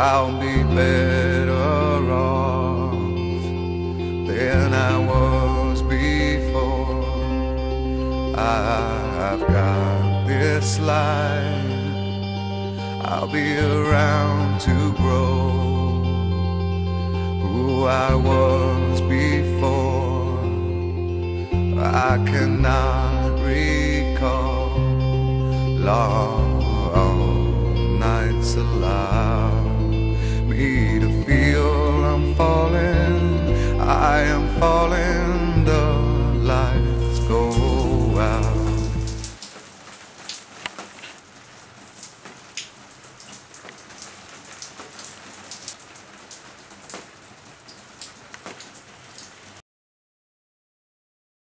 I'll be better off than I was before. I've got this life, I'll be around to grow who I was before. I cannot recall long nights allow me to feel I'm falling. I am falling